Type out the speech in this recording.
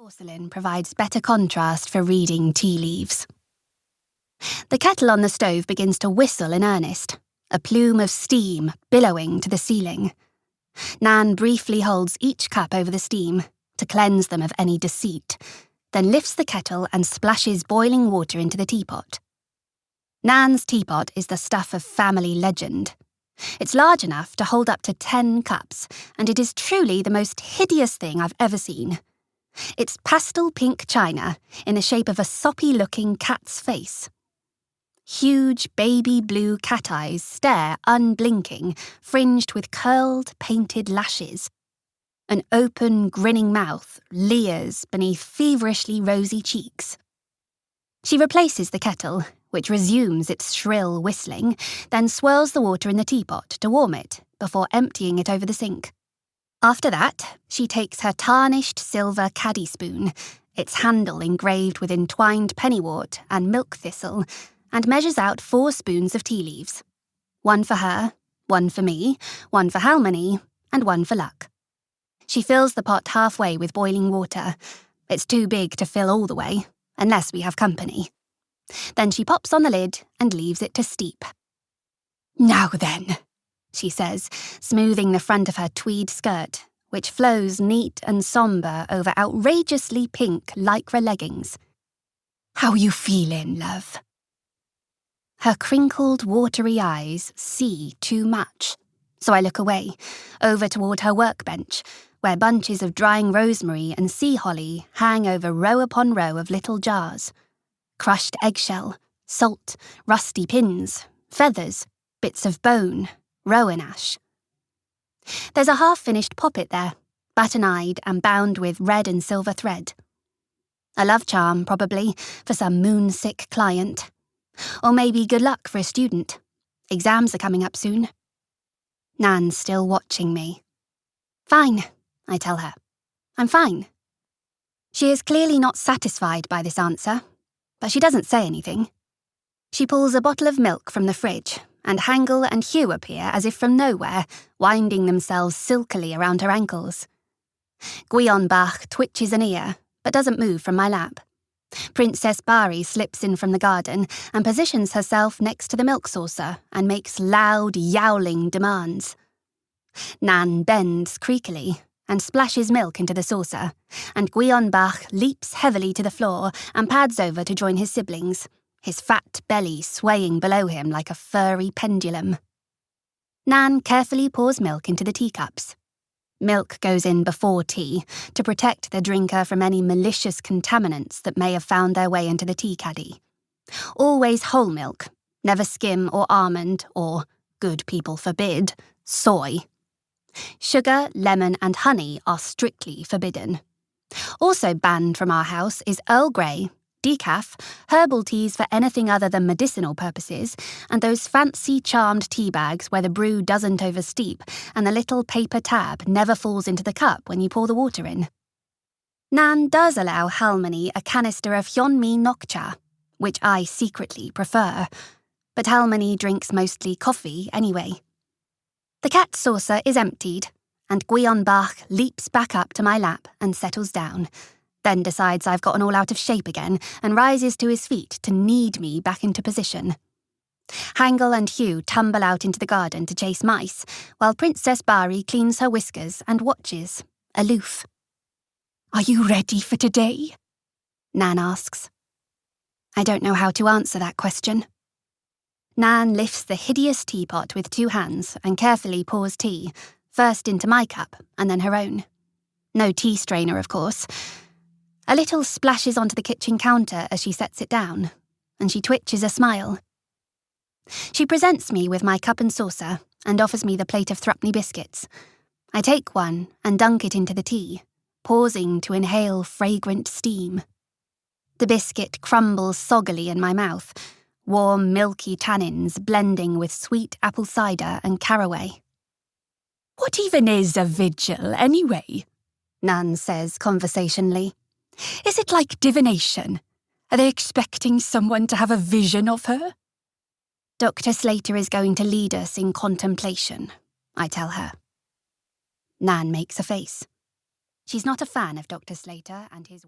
porcelain provides better contrast for reading tea leaves. The kettle on the stove begins to whistle in earnest, a plume of steam billowing to the ceiling. Nan briefly holds each cup over the steam to cleanse them of any deceit, then lifts the kettle and splashes boiling water into the teapot. Nan's teapot is the stuff of family legend. It's large enough to hold up to 10 cups, and it is truly the most hideous thing I've ever seen. It's pastel pink china in the shape of a soppy-looking cat's face. Huge baby blue cat eyes stare unblinking, fringed with curled, painted lashes. An open, grinning mouth leers beneath feverishly rosy cheeks. She replaces the kettle, which resumes its shrill whistling, then swirls the water in the teapot to warm it before emptying it over the sink. After that, she takes her tarnished silver caddy spoon, its handle engraved with entwined pennywort and milk thistle, and measures out 4 spoons of tea leaves. 1 for her, 1 for me, 1 for Halmony, and 1 for Luck. She fills the pot halfway with boiling water. It's too big to fill all the way, unless we have company. Then she pops on the lid and leaves it to steep. "Now then," she says, smoothing the front of her tweed skirt, which flows neat and sombre over outrageously pink lycra leggings. "How you feelin', love?" Her crinkled, watery eyes see too much, so I look away, over toward her workbench, where bunches of drying rosemary and sea holly hang over row upon row of little jars. Crushed eggshell, salt, rusty pins, feathers, bits of bone, rowan ash. There's a half-finished poppet there, button-eyed and bound with red and silver thread. A love charm, probably, for some moon-sick client. Or maybe good luck for a student. Exams are coming up soon. Nan's still watching me. "Fine," I tell her. "I'm fine." She is clearly not satisfied by this answer, but she doesn't say anything. She pulls a bottle of milk from the fridge, and Hangle and Hugh appear as if from nowhere, winding themselves silkily around her ankles. Guionbach twitches an ear, but doesn't move from my lap. Princess Bari slips in from the garden and positions herself next to the milk saucer and makes loud, yowling demands. Nan bends creakily and splashes milk into the saucer, and Guionbach leaps heavily to the floor and pads over to join his siblings, his fat belly swaying below him like a furry pendulum. Nan carefully pours milk into the teacups. Milk goes in before tea to protect the drinker from any malicious contaminants that may have found their way into the tea caddy. Always whole milk, never skim or almond or, good people forbid, soy. Sugar, lemon and honey are strictly forbidden. Also banned from our house is Earl Grey, decaf, herbal teas for anything other than medicinal purposes, and those fancy charmed tea bags where the brew doesn't oversteep and the little paper tab never falls into the cup when you pour the water in. Nan does allow Halmony a canister of Hyunmi Nokcha, which I secretly prefer, but Halmony drinks mostly coffee anyway. The cat saucer is emptied, and Guionbach leaps back up to my lap and settles down, then decides I've gotten all out of shape again and rises to his feet to knead me back into position. Hangle and Hugh tumble out into the garden to chase mice, while Princess Bari cleans her whiskers and watches, aloof. "Are you ready for today?" Nan asks. I don't know how to answer that question. Nan lifts the hideous teapot with 2 hands and carefully pours tea, first into my cup and then her own. No tea strainer, of course. A little splashes onto the kitchen counter as she sets it down, and she twitches a smile. She presents me with my cup and saucer and offers me the plate of threepenny biscuits. I take one and dunk it into the tea, pausing to inhale fragrant steam. The biscuit crumbles soggily in my mouth, warm milky tannins blending with sweet apple cider and caraway. "What even is a vigil, anyway?" Nan says conversationally. "Is it like divination? Are they expecting someone to have a vision of her?" "Dr. Slater is going to lead us in contemplation," I tell her. Nan makes a face. She's not a fan of Dr. Slater and his